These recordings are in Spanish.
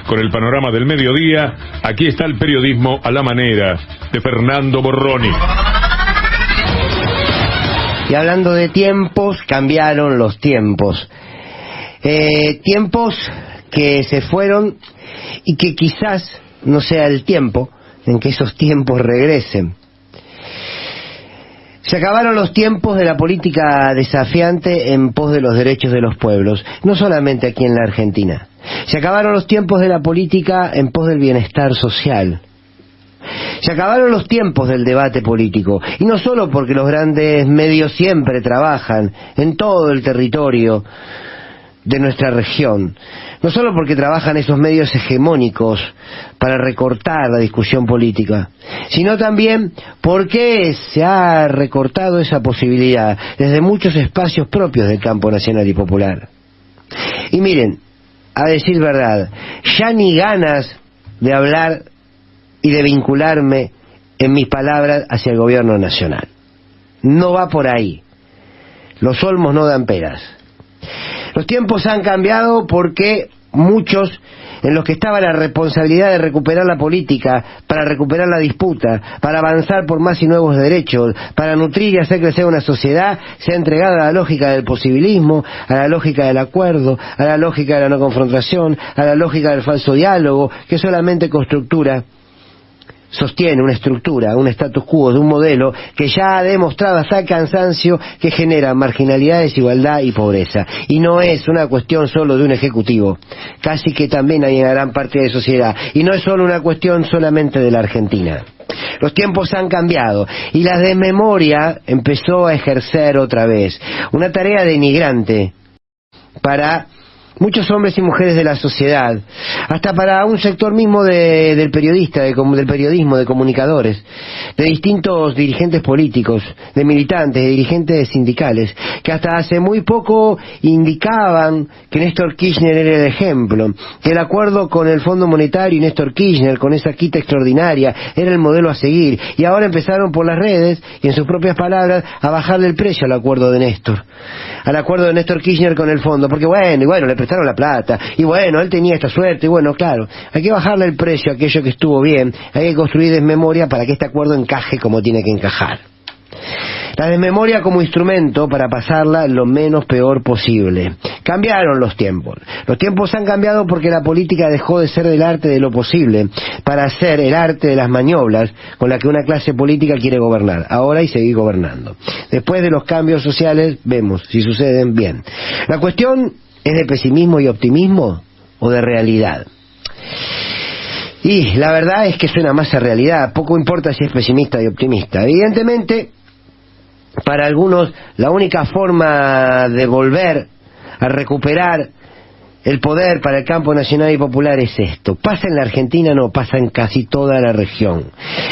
con el panorama del mediodía, aquí está el periodismo a la manera de Fernando Borroni. Y hablando de tiempos, cambiaron los tiempos. Tiempos que se fueron y que quizás no sea el tiempo en que esos tiempos regresen. Se acabaron los tiempos de la política desafiante en pos de los derechos de los pueblos, no solamente aquí en la Argentina. Se acabaron los tiempos de la política en pos del bienestar social. Se acabaron los tiempos del debate político, y no solo porque los grandes medios siempre trabajan en todo el territorio de nuestra región, no solo porque trabajan esos medios hegemónicos para recortar la discusión política, sino también porque se ha recortado esa posibilidad desde muchos espacios propios del campo nacional y popular. Y miren, a decir verdad, ya ni ganas de hablar y de vincularme en mis palabras hacia el gobierno nacional. No va por ahí. Los olmos no dan peras. Los tiempos han cambiado porque muchos en los que estaba la responsabilidad de recuperar la política, para recuperar la disputa, para avanzar por más y nuevos derechos, para nutrir y hacer crecer una sociedad, se ha entregado a la lógica del posibilismo, a la lógica del acuerdo, a la lógica de la no confrontación, a la lógica del falso diálogo, que solamente con estructura sostiene una estructura, un status quo de un modelo que ya ha demostrado hasta el cansancio que genera marginalidad, desigualdad y pobreza. Y no es una cuestión solo de un ejecutivo, casi que también hay una gran parte de la sociedad. Y no es solo una cuestión solamente de la Argentina. Los tiempos han cambiado y la desmemoria empezó a ejercer otra vez una tarea denigrante para muchos hombres y mujeres de la sociedad, hasta para un sector mismo del periodismo, de comunicadores, de distintos dirigentes políticos, de militantes, de dirigentes sindicales, que hasta hace muy poco indicaban que Néstor Kirchner era el ejemplo, que el acuerdo con el Fondo Monetario y Néstor Kirchner, con esa quita extraordinaria, era el modelo a seguir, y ahora empezaron por las redes, y en sus propias palabras, a bajarle el precio al acuerdo de Néstor Kirchner con el fondo, porque bueno, le prestaron la plata, y bueno, él tenía esta suerte, y bueno, claro, hay que bajarle el precio a aquello que estuvo bien, hay que construir desmemoria para que este acuerdo encaje como tiene que encajar. La desmemoria como instrumento para pasarla lo menos peor posible. Cambiaron los tiempos. Los tiempos han cambiado porque la política dejó de ser del arte de lo posible para ser el arte de las maniobras con la que una clase política quiere gobernar, ahora y seguir gobernando. Después de los cambios sociales, vemos si suceden bien. La cuestión es de pesimismo y optimismo o de realidad. Y la verdad es que suena más a realidad, poco importa si es pesimista y optimista. Evidentemente, para algunos, la única forma de volver a recuperar el poder para el campo nacional y popular es esto. Pasa en la Argentina, no, pasa en casi toda la región.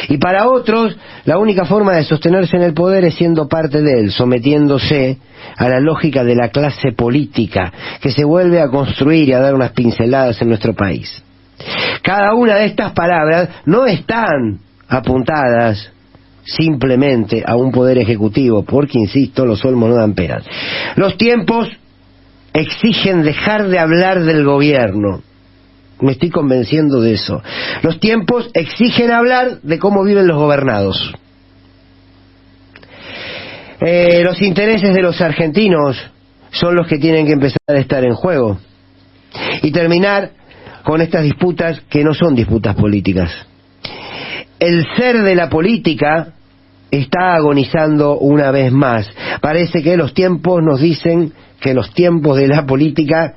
Y para otros, la única forma de sostenerse en el poder es siendo parte de él, sometiéndose a la lógica de la clase política, que se vuelve a construir y a dar unas pinceladas en nuestro país. Cada una de estas palabras no están apuntadas simplemente a un poder ejecutivo, porque, insisto, los olmos no dan peras. Los tiempos exigen dejar de hablar del gobierno. Me estoy convenciendo de eso. Los tiempos exigen hablar de cómo viven los gobernados. Los intereses de los argentinos son los que tienen que empezar a estar en juego y terminar con estas disputas que no son disputas políticas. El ser de la política está agonizando una vez más. Parece que los tiempos nos dicen que los tiempos de la política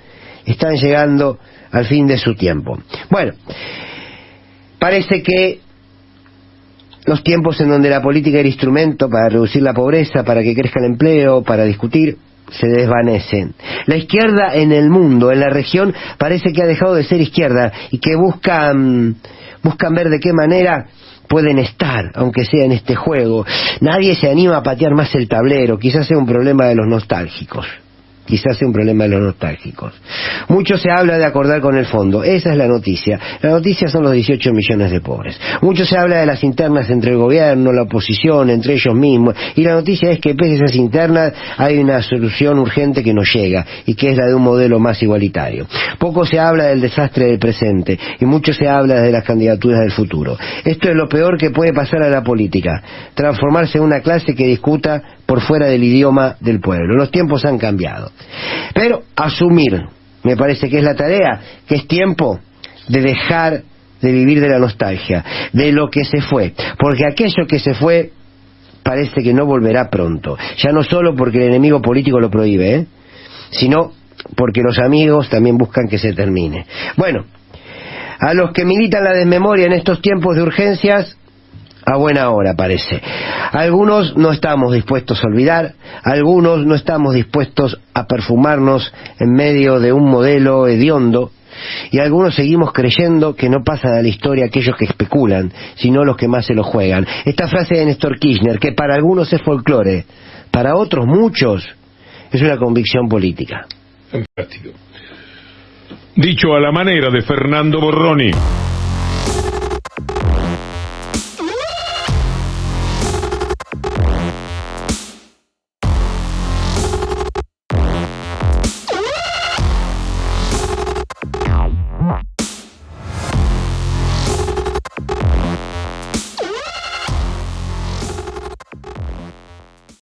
están llegando al fin de su tiempo. Bueno, parece que los tiempos en donde la política era instrumento para reducir la pobreza, para que crezca el empleo, para discutir, se desvanecen. La izquierda en el mundo, en la región, parece que ha dejado de ser izquierda y que buscan ver de qué manera pueden estar, aunque sea en este juego. Nadie se anima a patear más el tablero, quizás sea un problema de los nostálgicos. quizás sea un problema de los nostálgicos. Mucho se habla de acordar con el fondo, esa es la noticia. La noticia son los 18 millones de pobres. Mucho se habla de las internas entre el gobierno, la oposición, entre ellos mismos, y la noticia es que pese a esas internas hay una solución urgente que nos llega, y que es la de un modelo más igualitario. Poco se habla del desastre del presente, y mucho se habla de las candidaturas del futuro. Esto es lo peor que puede pasar a la política, transformarse en una clase que discuta por fuera del idioma del pueblo. Los tiempos han cambiado. Pero asumir, me parece que es la tarea, que es tiempo de dejar de vivir de la nostalgia, de lo que se fue, porque aquello que se fue parece que no volverá pronto, ya no solo porque el enemigo político lo prohíbe, sino porque los amigos también buscan que se termine. Bueno, a los que militan la desmemoria en estos tiempos de urgencias, a buena hora parece. Algunos no estamos dispuestos a olvidar, algunos no estamos dispuestos a perfumarnos en medio de un modelo hediondo, y algunos seguimos creyendo que no pasan a la historia aquellos que especulan, sino los que más se lo juegan. Esta frase de Néstor Kirchner, que para algunos es folclore, para otros muchos es una convicción política. Fantástico. Dicho a la manera de Fernando Borroni.